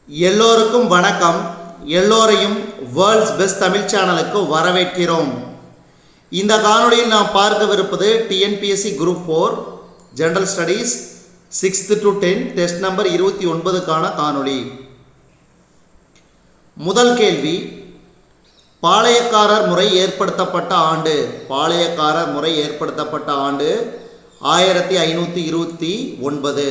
எல்லோருக்கும் வணக்கம். எல்லோரையும் வேர்ல்ட்ஸ் பெஸ்ட் தமிழ் சேனலுக்கு வரவேற்கிறோம். இந்த காணொளியில் நாம் பார்க்கவிருப்பது TNPSC group 4 general studies 6th to 10 test number 29க்கான காணொளி. முதல் கேள்வி, பாளையக்காரர் முறை ஏற்படுத்தப்பட்ட ஆண்டு. பாளையக்காரர் முறை ஏற்படுத்தப்பட்ட ஆண்டு 1529.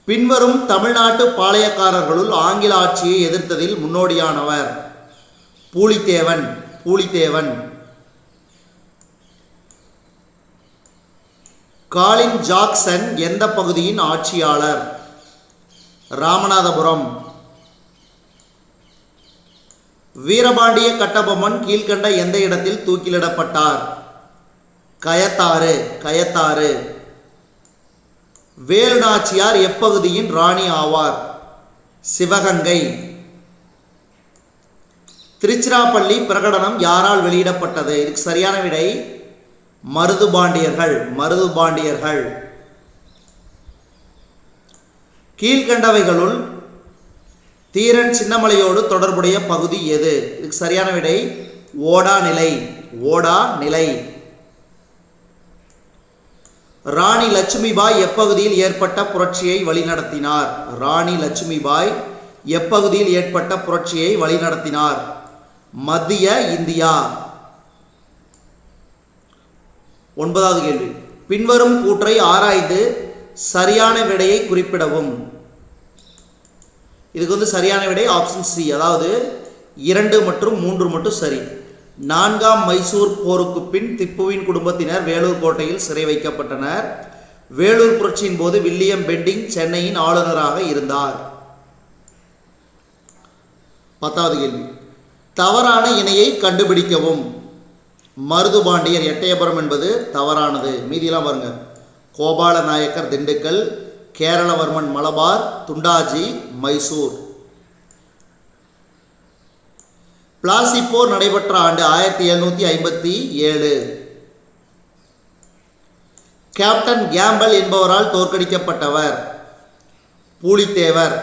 பின்வரும் தமிழ்நாட்டு பாளையக்காரர்களுள் ஆங்கில ஆட்சியை எதிர்த்ததில் முன்னோடியானவர். பூலித்தேவன். காலின் ஜாக்சன் எந்த பகுதியின் ஆட்சியாளர்? ராமநாதபுரம். வீரபாண்டிய கட்டபொம்மன் கீழ்கண்ட எந்த இடத்தில் தூக்கிலிடப்பட்டார்? கயத்தாறு. வேலு நாச்சியார் எப்பகுதியின் ராணி ஆவார்? சிவகங்கை. திருச்சிராப்பள்ளி பிரகடனம் யாரால் வெளியிடப்பட்டது? இதுக்கு சரியான விடை மருதுபாண்டியர்கள். கீழ்கண்டவைகளுள் தீரன் சின்னமலையோடு தொடர்புடைய பகுதி எது? இதுக்கு சரியான விடை ஓடா நிலை. ராணி லட்சுமிபாய் எப்பகுதியில் ஏற்பட்ட புரட்சியை வழிநடத்தினார்? மத்திய இந்தியா. 9வது கேள்வி, பின்வரும் கூற்றை ஆராய்ந்து சரியான விடையை குறிப்பிடவும். இதுக்கு சரியான விடை ஆப்ஷன் சி, அதாவது 2 மற்றும் 3 மட்டும் சரி. 4ஆம் மைசூர் போருக்கு பின் திப்புவின் குடும்பத்தினர் வேலூர் கோட்டையில் சிறை வைக்கப்பட்டனர். வேலூர் புரட்சியின் போது வில்லியம் பெண்டிங் சென்னையின் ஆளுநராக இருந்தார். 10வது கேள்வி, தவறான இணையை கண்டுபிடிக்கவும். மருதுபாண்டியர் எட்டயபுரம் என்பது தவறானது. மீதியெல்லாம் பாருங்க. கோபால நாயக்கர் திண்டுக்கல், கேரளவர்மன் மலபார், துண்டாஜி மைசூர். பிளாசி போர் நடைபெற்ற ஆண்டு 1757. கேப்டன் கேம்பல் என்பவரால் தோற்கடிக்கப்பட்டவர்? பூலித்தேவர்.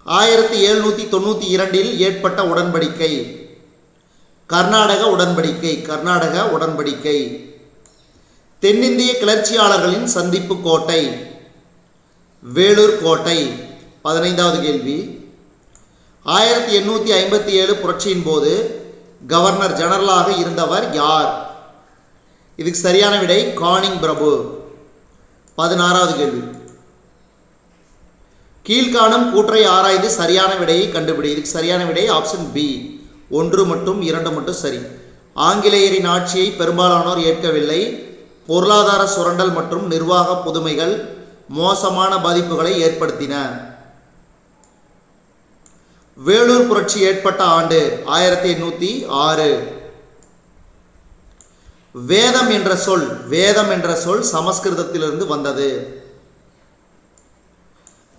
ஆயிரத்தி 1792 ஏற்பட்ட உடன்படிக்கை? கர்நாடக உடன்படிக்கை. தென்னிந்திய கிளர்ச்சியாளர்களின் சந்திப்பு கோட்டை? வேலூர் கோட்டை. 15வது கேள்வி, 1857 புரட்சியின் போது கவர்னர் ஜெனரலாக இருந்தவர் யார்? இதுக்கு சரியான விடை கானிங் பிரபு. 16வது கேள்வி, கீழ்காணும் கூற்றை ஆராய்ந்து சரியான விடையை கண்டுபிடி. இதுக்கு சரியான விடை ஆப்ஷன் பி, 1 மற்றும் 2 மட்டும் சரி. ஆங்கிலேயரின் ஆட்சியை பெரும்பாலானோர் ஏற்கவில்லை. பொருளாதார சுரண்டல் மற்றும் நிர்வாக புதுமைகள் மோசமான பாதிப்புகளை ஏற்படுத்தின. வேலூர் புரட்சி ஏற்பட்ட ஆண்டு 1806. வேதம் என்ற சொல் சமஸ்கிருதத்திலிருந்து வந்தது.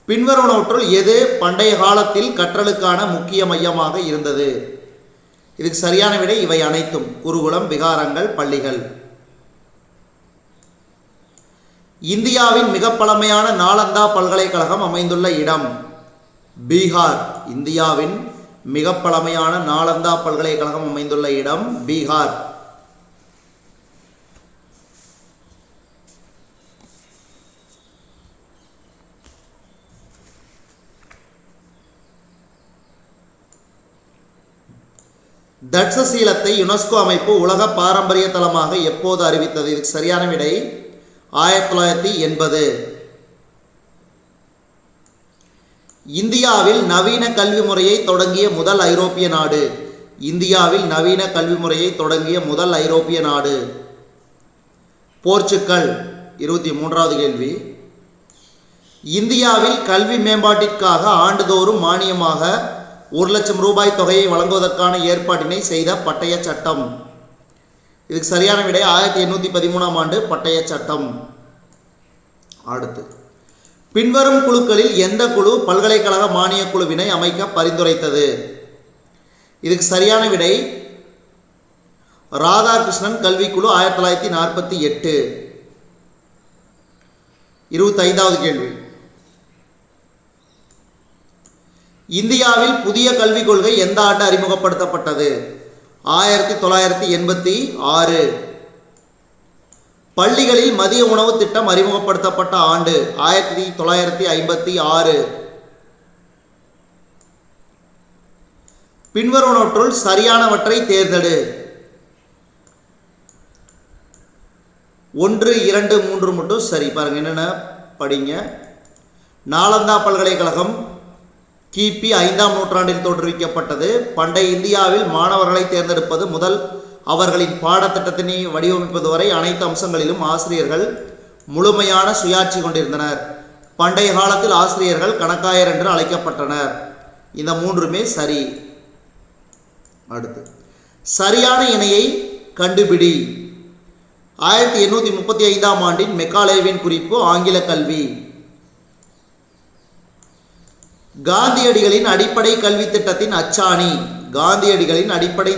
பின்வருவனவற்றுள் எது பண்டைய காலத்தில் கற்றலுக்கான முக்கிய மையமாக இருந்தது? இதுக்கு சரியான விடை இவை அனைத்தும். குருகுலம், விகாரங்கள், பள்ளிகள். இந்தியாவின் மிக பழமையான நாலந்தா பல்கலைக்கழகம் அமைந்துள்ள இடம்? பீகார். இந்தியாவின் மிக பழமையான நாலந்தா பல்கலைக்கழகம் அமைந்துள்ள இடம் பீகார். தட்சசீலத்தை யுனெஸ்கோ அமைப்பு உலக பாரம்பரிய தலமாக எப்போது அறிவித்தது? இதுக்கு சரியான விடை 1980. இந்தியாவில் நவீன கல்வி முறையை தொடங்கிய முதல் ஐரோப்பிய நாடு? போர்ச்சுகல். 23வது கேள்வி, இந்தியாவில் கல்வி மேம்பாட்டிற்காக ஆண்டுதோறும் மானியமாக 1 லட்சம் ரூபாய் தொகையை வழங்குவதற்கான ஏற்பாட்டினை செய்த பட்டய சட்டம்? இதுக்கு சரியான விடை 1813ஆம் ஆண்டு பட்டய சட்டம். அடுத்து, பின்வரும் குழுக்களில் எந்த குழு பல்கலைக்கழக மானிய குழுவினை அமைக்க பரிந்துரைத்தது? இதுக்கு சரியான விடை ராதாகிருஷ்ணன் கல்விக்குழு 1948. 25வது கேள்வி. இந்தியாவில் புதிய கல்விக் கொள்கை எந்த ஆண்டு அறிமுகப்படுத்தப்பட்டது? 1986. பள்ளிகளில் மதிய உணவு திட்டம் அறிமுகப்படுத்தப்பட்ட ஆண்டு 1956. பின்வருவனவற்றுள் சரியானவற்றை தேர்ந்தெடு. 1, 2, 3 மட்டும் சரி. பாருங்க என்னென்ன படிங்க. நாலந்தா பல்கலைக்கழகம் கிபி 5ஆம் நூற்றாண்டில் தோற்றுவிக்கப்பட்டது. பண்டைய இந்தியாவில் மாணவர்களை தேர்ந்தெடுப்பது முதல் அவர்களின் பாடத்திட்டத்தினை வடிவமைப்பது வரை அனைத்து அம்சங்களிலும் ஆசிரியர்கள் முழுமையான சுயாட்சி கொண்டிருந்தனர். பண்டைய காலத்தில் ஆசிரியர்கள் கணக்காயர் என்று அழைக்கப்பட்டனர். இந்த மூன்றுமே சரி. அடுத்து சரியான இணையை கண்டுபிடி. 1835ஆம் ஆண்டின் மெக்காலேவின் குறிப்பு ஆங்கில கல்வி. காந்தியடிகளின் அடிப்படை கல்வி திட்டத்தின் அச்சாணி. காந்தியடிகளின் அடிப்படை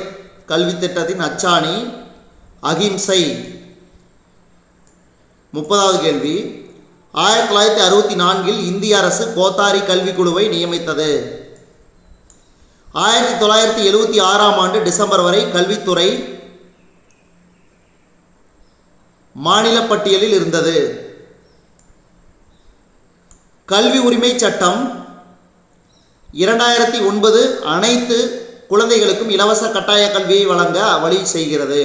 கல்வி திட்டத்தின் அச்சாணி அகிம்சை. 30வது கேள்வி. 1964இல் இந்திய அரசு கோத்தாரி கல்விக் குழுவை நியமித்தது. 1976ஆம் ஆண்டு டிசம்பர் வரை கல்வித்துறை மாநில பட்டியலில் இருந்தது. கல்வி உரிமை சட்டம் 2009 அனைத்து குழந்தைகளுக்கும் இலவச கட்டாய கல்வியை வழங்க வழி செய்கிறது.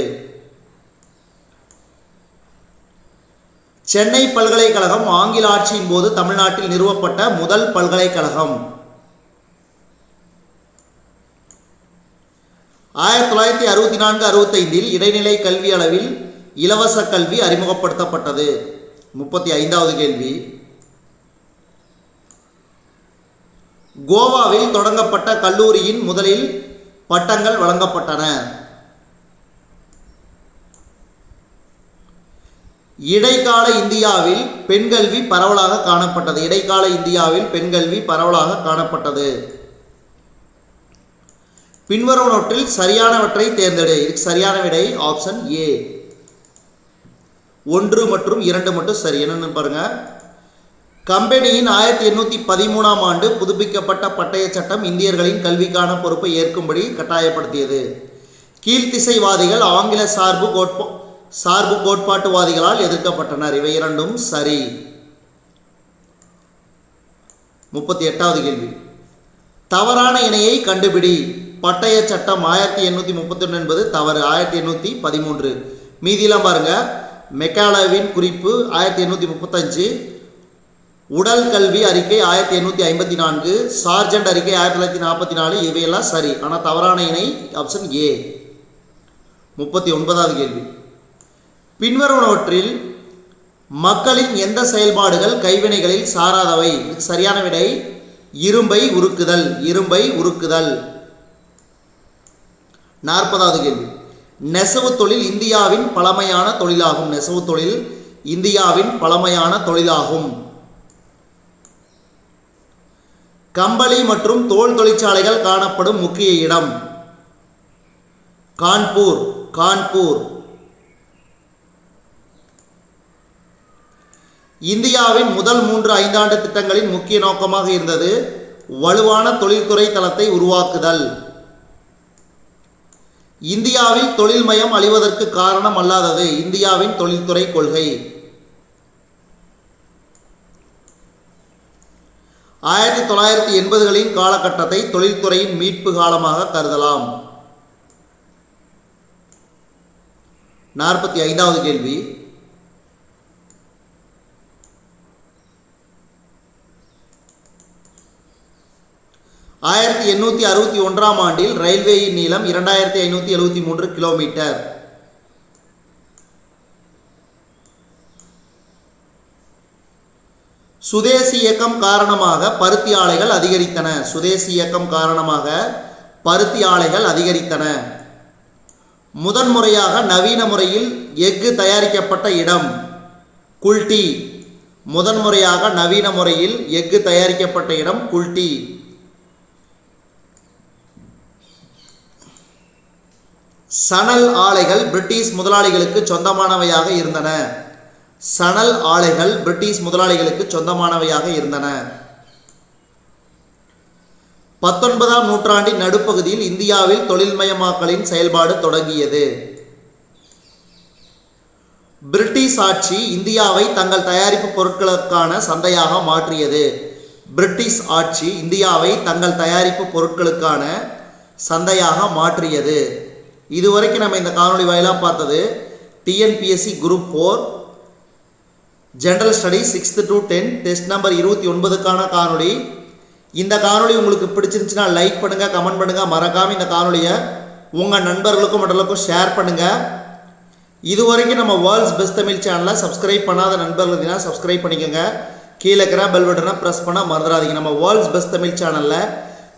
சென்னை பல்கலைக்கழகம் ஆங்கில ஆட்சியின் போது தமிழ்நாட்டில் நிறுவப்பட்ட முதல் பல்கலைக்கழகம். 1964-65இல் இடைநிலை கல்வி அளவில் இலவச கல்வி அறிமுகப்படுத்தப்பட்டது. 35வது கேள்வி. கோவாவில் தொடங்கப்பட்ட கல்லூரியின் முதலில் பட்டங்கள் வழங்கப்பட்டன. இடைக்கால இந்தியாவில் பெண்கல்வி பரவலாக காணப்பட்டது. இடைக்கால இந்தியாவில் பெண்கல்வி பரவலாக காணப்பட்டது. பின்வருவனவற்றில் சரியானவற்றை தேர்ந்தெடு. இதுக்கு சரியான விடை ஆப்ஷன் ஏ. 1 மற்றும் 2 மட்டும் சரி. என்னன்னு பாருங்க. கம்பெனியின் 1813ஆம் ஆண்டு புதுப்பிக்கப்பட்ட பட்டய சட்டம் இந்தியர்களின் கல்விக்கான பொறுப்பை ஏற்கும்படி கட்டாயப்படுத்தியது. கீழ்த்திசைவாதிகள் ஆங்கில சார்பு கோட்பாட்டுவாதிகளால் எதிர்க்கப்பட்டனர். இவை இரண்டும் சரி. 38வது கேள்வி. தவறான இணையை கண்டுபிடி. பட்டய சட்டம் 1831 என்பது தவறு. 1813. மீதியெல்லாம் பாருங்க. மெக்காலேவின் குறிப்பு 1835, உடல் கல்வி அறிக்கை 1854, சார்ஜென்ட் அறிக்கை 1944. இவையெல்லாம் சரி. ஆனால் தவறான இணை ஆப்ஷன் ஏ. 39வது கேள்வி. பின்வருவனவற்றில் மக்களின் எந்த செயல்பாடுகள் கைவினைகளில் சாராதவை? சரியான விடை இரும்பை உருக்குதல். இரும்பை உருக்குதல். 40வது கேள்வி. நெசவு தொழில் இந்தியாவின் பழமையான தொழிலாகும். நெசவு தொழில் இந்தியாவின் பழமையான தொழிலாகும். கம்பளி மற்றும் தோல் தொழிற்சாலைகள் காணப்படும் முக்கிய இடம் கான்பூர். கான்பூர். இந்தியாவின் முதல் 3 ஐந்தாண்டு திட்டங்களின் முக்கிய நோக்கமாக இருந்தது வலுவான தொழில்துறை தளத்தை உருவாக்குதல். இந்தியாவில் தொழில்மயம் அழிவதற்கு காரணம் அல்லாதது இந்தியாவின் தொழில்துறை கொள்கை. 1980களின் காலகட்டத்தை தொழில்துறையின் மீட்பு காலமாக கருதலாம். 45வது கேள்வி. ஆயிரத்தி 1861ஆம் ஆண்டில் ரயில்வேயின் நீளம் 2573 கிலோமீட்டர். சுதேசி இயக்கம் காரணமாக பருத்தி ஆலைகள் அதிகரித்தன. சுதேசி இயக்கம் காரணமாக பருத்தி ஆலைகள் அதிகரித்தன. முதன்முறையாக நவீன முறையில் எஃகு தயாரிக்கப்பட்ட இடம் குல்டி. முதன்முறையாக நவீன முறையில் எஃகு தயாரிக்கப்பட்ட இடம் குல்டி. சணல் ஆலைகள் பிரிட்டிஷ் முதலாளிகளுக்கு சொந்தமானவையாக இருந்தன. சணல் ஆலைகள் பிரிட்டிஷ் முதலாளிகளுக்கு சொந்தமானவையாக இருந்தன. 19ஆம் நூற்றாண்டின் நடுப்பகுதியில் இந்தியாவில் தொழில்மயமாக்கலின் செயல்பாடு தொடங்கியது. பிரிட்டிஷ் ஆட்சி இந்தியாவை தங்கள் தயாரிப்பு பொருட்களுக்கான சந்தையாக மாற்றியது. பிரிட்டிஷ் ஆட்சி இந்தியாவை தங்கள் தயாரிப்பு பொருட்களுக்கான சந்தையாக மாற்றியது. இதுவரைக்கும் நம்ம இந்த காணொளி வாயிலாக பார்த்தது TNPSC group 4 general studies 6th to 10 test number 29க்கான காணொளி. இந்த காணொளி உங்களுக்கு பிடிச்சிருந்துச்சுன்னா லைக் பண்ணுங்கள், கமெண்ட் பண்ணுங்கள். மறக்காமல் இந்த காணொளியை உங்கள் நண்பர்களுக்கும் மற்றவர்களுக்கும் ஷேர் பண்ணுங்கள். இதுவரைக்கும் நம்ம வேர்ல்ட்ஸ் பெஸ்ட் தமிழ் சேனலை சப்ஸ்கிரைப் பண்ணாத நண்பர்கள் இருந்தீங்கன்னா சப்ஸ்கிரைப் பண்ணிக்கோங்க. கீழே இருக்கிற பெல் பட்டனை ப்ரெஸ் பண்ண மறந்துடாதீங்க. நம்ம வேர்ல்ட்ஸ் பெஸ்ட் தமிழ் சேனலில்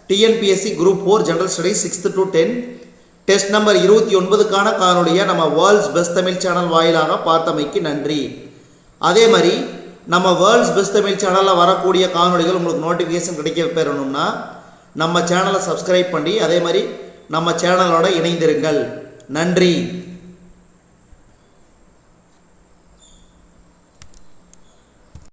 TNPSC group 4 general studies 6th to 10 test number 29க்கான காணொலியை நம்ம வேர்ல்ட்ஸ் பெஸ்ட் தமிழ் சேனல் வாயிலாக பார்த்தமைக்கு நன்றி. அதே மாதிரி நம்ம வேர்ல்ட்ஸ் பெஸ்ட் தமிழ் சேனலில் வரக்கூடிய காணொலிகள் உங்களுக்கு நோட்டிஃபிகேஷன் கிடைக்க பெறணும்னா நம்ம சேனலை சப்ஸ்கிரைப் பண்ணி அதே மாதிரி நம்ம சேனலோட இணைந்திருங்கள். நன்றி.